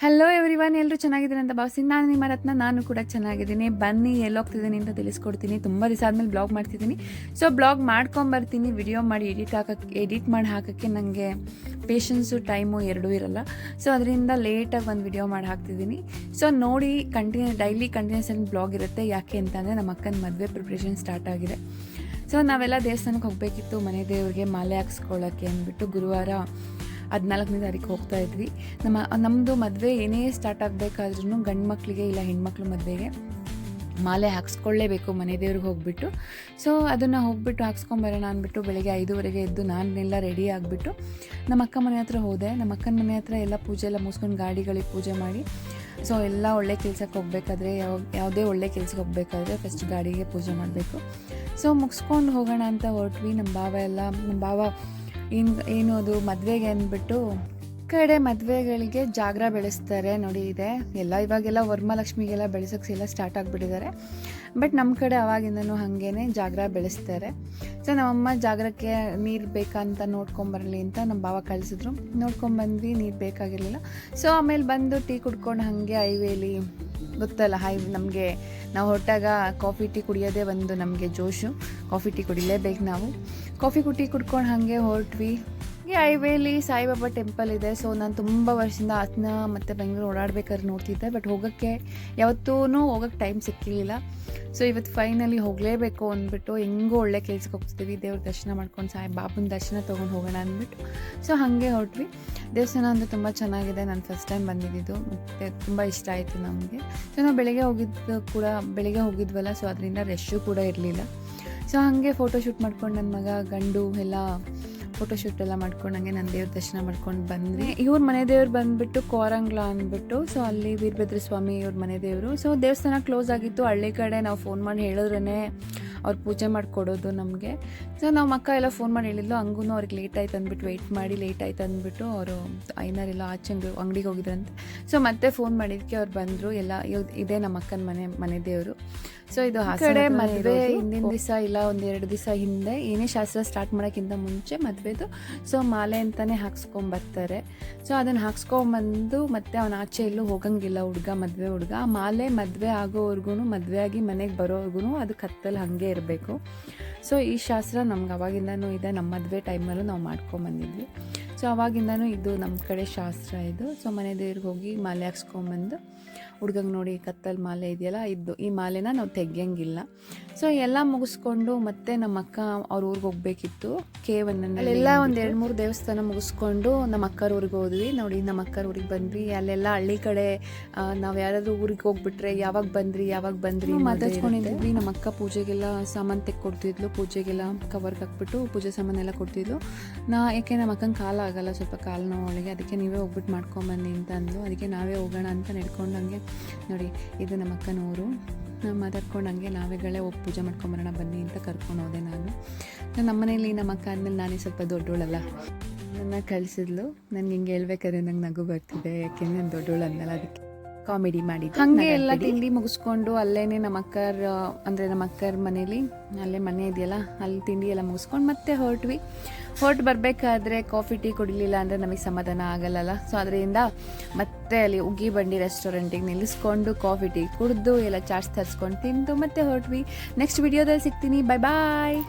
Hello everyone, ಎಲ್ಲರೂ ಚೆನ್ನಾಗಿದ್ದೀನಿ ಅಂತ ಭಾವಿಸ್ತೀನಿ. ನಾನು ನಿಮ್ಮ ರತ್ನ, ನಾನು ಕೂಡ ಚೆನ್ನಾಗಿದ್ದೀನಿ. ಬನ್ನಿ ಎಲ್ಲೋಗ್ತಿದ್ದೀನಿ ಅಂತ ತಿಳಿಸ್ಕೊಡ್ತೀನಿ. ತುಂಬ ದಿವಸ ಆದಮೇಲೆ ಬ್ಲಾಗ್ ಮಾಡ್ತಿದ್ದೀನಿ. ಸೊ ಬ್ಲಾಗ್ ಮಾಡ್ಕೊಂಬರ್ತೀನಿ, ವಿಡಿಯೋ ಮಾಡಿ ಎಡಿಟ್ ಮಾಡಿ ಹಾಕೋಕ್ಕೆ ನನಗೆ ಪೇಷನ್ಸು ಟೈಮು ಎರಡೂ ಇರಲ್ಲ. ಸೊ ಅದರಿಂದ ಲೇಟಾಗಿ ಒಂದು ವಿಡಿಯೋ ಮಾಡಿ ಹಾಕ್ತಿದ್ದೀನಿ. ಸೊ ನೋಡಿ, ಡೈಲಿ ಕಂಟಿನ್ಯೂಸ್ ಆಗಿ ಬ್ಲಾಗ್ ಇರುತ್ತೆ. ಯಾಕೆ ಅಂತಂದರೆ ನಮ್ಮ ಅಕ್ಕನ ಮದುವೆ ಪ್ರಿಪ್ರೇಷನ್ ಸ್ಟಾರ್ಟ್ ಆಗಿದೆ. ಸೊ ನಾವೆಲ್ಲ ದೇವಸ್ಥಾನಕ್ಕೆ ಹೋಗಬೇಕಿತ್ತು, ಮನೆ ದೇವ್ರಿಗೆ ಮಾಲೆ ಹಾಕ್ಸ್ಕೊಳ್ಳೋಕ್ಕೆ ಅಂದ್ಬಿಟ್ಟು ಗುರುವಾರ 14ನೇ ತಾರೀಕು ಹೋಗ್ತಾ ಇದ್ವಿ. ನಮ್ಮದು ಮದುವೆ ಏನೇ ಸ್ಟಾರ್ಟ್ ಆಗಬೇಕಾದ್ರೂ ಗಂಡು ಮಕ್ಕಳಿಗೆ ಇಲ್ಲ ಹೆಣ್ಮಕ್ಳು ಮದುವೆಗೆ ಮಾಲೆ ಹಾಕ್ಸ್ಕೊಳ್ಳೇಬೇಕು ಮನೆ ದೇವ್ರಿಗೆ ಹೋಗ್ಬಿಟ್ಟು. ಸೊ ಅದನ್ನು ಹೋಗ್ಬಿಟ್ಟು ಹಾಕ್ಸ್ಕೊಂಬರೋಣ ಅಂದ್ಬಿಟ್ಟು ಬೆಳಗ್ಗೆ 5:30 ಎದ್ದು ನಾನೆಲ್ಲ ರೆಡಿ ಆಗಿಬಿಟ್ಟು ನಮ್ಮ ಅಕ್ಕ ಮನೆ ಹತ್ರ ಹೋದೆ. ನಮ್ಮ ಅಕ್ಕನ ಮನೆ ಹತ್ರ ಎಲ್ಲ ಪೂಜೆ ಎಲ್ಲ ಮುಗಿಸ್ಕೊಂಡು ಗಾಡಿಗಳಿಗೆ ಪೂಜೆ ಮಾಡಿ, ಸೊ ಎಲ್ಲ ಒಳ್ಳೆ ಕೆಲಸಕ್ಕೆ ಹೋಗಬೇಕಾದ್ರೆ ಯಾವುದೇ ಒಳ್ಳೆ ಕೆಲಸಕ್ಕೆ ಹೋಗಬೇಕಾದ್ರೆ ಫಸ್ಟ್ ಗಾಡಿಗೆ ಪೂಜೆ ಮಾಡಬೇಕು. ಸೊ ಮುಗಿಸ್ಕೊಂಡು ಹೋಗೋಣ ಅಂತ ಹೊರಟ್ವಿ. ನಮ್ಮ ಭಾವ ಏನು ಅದು ಮದುವೆಗೆ ಅಂದ್ಬಿಟ್ಟು ಕಡೆ ಮದುವೆಗಳಿಗೆ ಜಾಗ್ರ ಬೆಳೆಸ್ತಾರೆ ನೋಡಿ. ಇದೆ ಎಲ್ಲ ಇವಾಗೆಲ್ಲ ವರಮಹಾಲಕ್ಷ್ಮಿಗೆಲ್ಲ ಬೆಳೆಸೋಕ್ಕೆ ಎಲ್ಲ ಸ್ಟಾರ್ಟ್ ಆಗಿಬಿಟ್ಟಿದ್ದಾರೆ. ಬಟ್ ನಮ್ಮ ಕಡೆ ಅವಾಗಿಂದನೂ ಹಾಗೇ ಜಾಗ್ರ ಬೆಳೆಸ್ತಾರೆ. ಸೊ ನಮ್ಮಮ್ಮ ಜಾಗ್ರಕ್ಕೆ ನೀರು ಬೇಕಂತ ನೋಡ್ಕೊಂಬರಲಿ ಅಂತ ನಮ್ಮ ಭಾವ ಕಳಿಸಿದ್ರು. ನೋಡ್ಕೊಂಬಂದ್ವಿ, ನೀರು ಬೇಕಾಗಿರಲಿಲ್ಲ. ಸೊ ಆಮೇಲೆ ಬಂದು ಟೀ ಕುಡ್ಕೊಂಡು ಹಾಗೆ ಹೈವೇಲಿ ಗೊತ್ತಲ್ಲ, ನಮಗೆ ನಾವು ಹೊರಟಾಗ ಕಾಫಿ ಟೀ ಕುಡಿಯೋದೇ ಒಂದು ನಮಗೆ ಜೋಶು. ಕಾಫಿ ಟೀ ಕುಡಿಲೇಬೇಕು ನಾವು. ಕಾಫಿ ಟೀ ಕುಡ್ಕೊಂಡು ಹಾಗೆ ಹೊರಟ್ವಿ. ಈ ಹೈವೇಲಿ ಸಾಯಿಬಾಬಾ ಟೆಂಪಲ್ ಇದೆ. ಸೊ ನಾನು ತುಂಬ ವರ್ಷದಿಂದ ಹಾಸನ ಮತ್ತು ಬೆಂಗಳೂರು ಓಡಾಡ್ಬೇಕಾದ್ರೆ ನೋಡ್ತಿದ್ದೆ, ಬಟ್ ಯಾವತ್ತೂ ಹೋಗೋಕ್ಕೆ ಟೈಮ್ ಸಿಕ್ಕಿರಲಿಲ್ಲ. ಸೊ ಇವತ್ತು ಫೈನಲಿ ಹೋಗಲೇಬೇಕು ಅಂದ್ಬಿಟ್ಟು ಹೆಂಗೂ ಒಳ್ಳೆ ಕೆಲ್ಸಕ್ಕೆ ಹೋಗ್ತೀವಿ, ದೇವ್ರ ದರ್ಶನ ಮಾಡ್ಕೊಂಡು ಸಾಯಿಬಾಬನ ದರ್ಶನ ತೊಗೊಂಡು ಹೋಗೋಣ ಅಂದ್ಬಿಟ್ಟು ಸೊ ಹಾಗೆ ಹೊರಟ್ವಿ. ದೇವಸ್ಥಾನ ಅಂದರೆ ತುಂಬ ಚೆನ್ನಾಗಿದೆ. ನಾನು ಫಸ್ಟ್ ಟೈಮ್ ಬಂದಿದ್ದು ಮತ್ತು ತುಂಬ ಇಷ್ಟ ಆಯಿತು ನಮಗೆ. ಸೊ ನಾವು ಬೆಳಗ್ಗೆ ಹೋಗಿದ್ವಲ್ಲ, ಸೊ ಅದರಿಂದ ರಶ್ಶು ಕೂಡ ಇರಲಿಲ್ಲ. ಸೊ ಹಾಗೆ ಫೋಟೋಶೂಟ್ ಮಾಡ್ಕೊಂಡು ನನ್ನ ಮಗ ಗಂಡು ಎಲ್ಲ ಫೋಟೋಶೂಟ್ ಎಲ್ಲ ಮಾಡ್ಕೊಂಡು ಹಂಗೆ ನಾನು ದೇವ್ರ ದರ್ಶನ ಮಾಡ್ಕೊಂಡು ಬಂದ್ವಿ. ಇವ್ರ ಮನೆ ದೇವ್ರು ಬಂದುಬಿಟ್ಟು ಕೋರಂಗ್ಲ ಅಂದ್ಬಿಟ್ಟು, ಸೊ ಅಲ್ಲಿ ವೀರಭದ್ರ ಸ್ವಾಮಿ ಇವ್ರ ಮನೆ ದೇವರು. ಸೊ ದೇವಸ್ಥಾನ ಕ್ಲೋಸ್ ಆಗಿತ್ತು. ಹಳ್ಳಿ ಕಡೆ ನಾವು ಫೋನ್ ಮಾಡಿ ಹೇಳಿದ್ರೇ ಅವ್ರು ಪೂಜೆ ಮಾಡಿಕೊಡೋದು ನಮಗೆ. ಸೊ ನಮ್ಮ ಅಕ್ಕ ಎಲ್ಲ ಫೋನ್ ಮಾಡಿ ಹೇಳಿದ್ಲು, ಹಂಗೂ ಅವ್ರಿಗೆ ಲೇಟ್ ಆಯ್ತು ಅಂದ್ಬಿಟ್ಟು ವೆಯ್ಟ್ ಮಾಡಿ ಲೇಟ್ ಆಯ್ತು ಅಂದ್ಬಿಟ್ಟು ಅವರು ಐನಾರೆಲ್ಲ ಆಚೆ ಅಂಗಡಿಗೆ ಹೋಗಿದ್ರಂತೆ. ಸೊ ಮತ್ತೆ ಫೋನ್ ಮಾಡಿದ್ದಕ್ಕೆ ಅವ್ರು ಬಂದರು. ಎಲ್ಲ ಇದೇ ನಮ್ಮ ಅಕ್ಕನ ಮನೆ ದೇವರು. ಸೊ ಇದು ಕಡೆ ಮದುವೆ ಹಿಂದಿನ ದಿವಸ ಇಲ್ಲ 1-2 ದಿವಸ ಹಿಂದೆ ಏನೇ ಶಾಸ್ತ್ರ ಸ್ಟಾರ್ಟ್ ಮಾಡೋಕ್ಕಿಂತ ಮುಂಚೆ ಮದುವೆದು ಸೊ ಮಾಲೆ ಅಂತಲೇ ಹಾಕ್ಸ್ಕೊಂಬರ್ತಾರೆ. ಸೊ ಅದನ್ನು ಹಾಕ್ಸ್ಕೊಂಬಂದು ಮತ್ತೆ ಅವನ ಆಚೆ ಎಲ್ಲೂ ಹೋಗಂಗಿಲ್ಲ ಮದುವೆ ಹುಡುಗ. ಆ ಮಾಲೆ ಮದುವೆ ಆಗೋವರೆಗೂ, ಮದುವೆ ಆಗಿ ಮನೆಗೆ ಬರೋವರೆಗೂ ಅದು ಕತ್ತಲ್ಲಿ ಹಾಗೆ ಇರಬೇಕು. ಸೊ ಈ ಶಾಸ್ತ್ರ ನಮ್ಗೆ ಅವಾಗಿಂದನೂ ಇದೆ. ನಮ್ಮ ಮದುವೆ ಟೈಮಲ್ಲೂ ನಾವು ಮಾಡ್ಕೊಂಬಂದಿದ್ವಿ. ಸೊ ಅವಾಗಿಂದನೂ ಇದು ನಮ್ಮ ಕಡೆ ಶಾಸ್ತ್ರ ಇದು. ಸೊ ಮನೆ ದೇವ್ರಿಗೆ ಹೋಗಿ ಮಾಲೆ ಹಾಕ್ಸ್ಕೊಂಬಂದು ಹುಡ್ಗಂಗೆ ನೋಡಿ ಕತ್ತಲ್ಲಿ ಮಾಲೆ ಇದೆಯಲ್ಲ, ಈ ಮಾಲೆನ ನಾವು ತೆಗಿಯಂಗಿಲ್ಲ. ಸೊ ಎಲ್ಲ ಮುಗಿಸ್ಕೊಂಡು ಮತ್ತೆ ನಮ್ಮ ಅಕ್ಕ ಅವ್ರ ಊರಿಗೆ ಹೋಗ್ಬೇಕಿತ್ತು. ಅಲ್ಲೆಲ್ಲ 1-2-3 ದೇವಸ್ಥಾನ ಮುಗಿಸ್ಕೊಂಡು ನಮ್ಮ ಅಕ್ಕರ ಊರಿಗೆ ಹೋದ್ವಿ. ನೋಡಿ ನಮ್ಮ ಅಕ್ಕರ ಊರಿಗೆ ಬಂದ್ವಿ. ಅಲ್ಲೆಲ್ಲ ಹಳ್ಳಿ ಕಡೆ ನಾವು ಯಾರಾದರೂ ಊರಿಗೆ ಹೋಗ್ಬಿಟ್ರೆ ಯಾವಾಗ ಬಂದ್ರಿ ಮಾತಾಡ್ಸ್ಕೊಂಡಿದ್ವಿ. ನಮ್ಮ ಅಕ್ಕ ಪೂಜೆಗೆಲ್ಲ ಸಾಮಾನು ತೆಕ್ಕೊಡ್ತಿದ್ಲು, ಪೂಜೆಗೆಲ್ಲ ಕವರ್ಗೆ ಹಾಕ್ಬಿಟ್ಟು ಪೂಜೆ ಸಾಮಾನೆಲ್ಲ ಕೊಡ್ತಿದ್ಲು. ಯಾಕೆ ನಮ್ಮ ಅಕ್ಕನ ಕಾಲ ಆಗಲ್ಲ, ಸ್ವಲ್ಪ ಕಾಲು ನೋವು ಅವಳಿಗೆ, ಅದಕ್ಕೆ ನೀವೇ ಹೋಗ್ಬಿಟ್ಟು ಮಾಡ್ಕೊಂಬನ್ನಿ ಅಂತ ಅಂದ್ಲು. ಅದಕ್ಕೆ ನಾವೇ ಹೋಗೋಣ ಅಂತ ನಡ್ಕೊಂಡಂಗೆ ನೋಡಿ, ಇದು ನಮ್ಮ ಅಕ್ಕನ ಊರು. ನಾವು ಮಾತಾಡ್ಕೊಂಡಂಗೆ ನಾವೇಗಳೇ ಹೋಗಿ ಪೂಜೆ ಮಾಡ್ಕೊಂಬರೋಣ ಬನ್ನಿ ಅಂತ ಕರ್ಕೊಂಡು ಹೋದೆ ನಾನು. ನಮ್ಮ ಮನೇಲಿ ನಮ್ಮ ಅಕ್ಕ ಆದಮೇಲೆ ನಾನೇ ಸ್ವಲ್ಪ ದೊಡ್ಡೋಳಲ್ಲ, ನನ್ನ ಕಳಿಸಿದ್ಲು. ನನಗೆ ಹಿಂಗೆ ಹೇಳ್ಬೇಕಾದ್ರೆ ನಂಗೆ ನಗು ಬರ್ತಿದೆ, ಯಾಕೆಂದ್ರೆ ನಾನು ದೊಡ್ಡೋಳು ಅನ್ನಲ್ಲ, ಅದಕ್ಕೆ ಕಾಮಿಡಿ ಮಾಡಿದ್ದು. ಹಾಗೆ ಎಲ್ಲ ತಿಂಡಿ ಮುಗಿಸ್ಕೊಂಡು ಅಲ್ಲೇನೆ ನಮ್ಮ ಅಕ್ಕರ ಮನೇಲಿ ಅಲ್ಲೇ ಮನೆ ಇದೆಯಲ್ಲ, ಅಲ್ಲಿ ತಿಂಡಿ ಎಲ್ಲ ಮುಗಿಸ್ಕೊಂಡು ಮತ್ತೆ ಹೊರಟು ಬರಬೇಕಾದ್ರೆ ಕಾಫಿ ಟೀ ಕುಡಿಲಿಲ್ಲ ಅಂದರೆ ನಮಗೆ ಸಮಾಧಾನ ಆಗಲ್ಲ. ಸೊ ಅದರಿಂದ ಮತ್ತೆ ಅಲ್ಲಿ ಉಗ್ಗಿ ಬಂಡಿ ರೆಸ್ಟೋರೆಂಟಿಗೆ ನಿಲ್ಲಿಸ್ಕೊಂಡು ಕಾಫಿ ಟೀ ಕುಡಿದು ಎಲ್ಲ ಚಾಟ್ಸ್ ತರಿಸ್ಕೊಂಡು ತಿಂದು ಮತ್ತೆ ಹೊರಟ್ವಿ. ನೆಕ್ಸ್ಟ್ ವಿಡಿಯೋದಲ್ಲಿ ಸಿಗ್ತೀನಿ. ಬಾಯ್.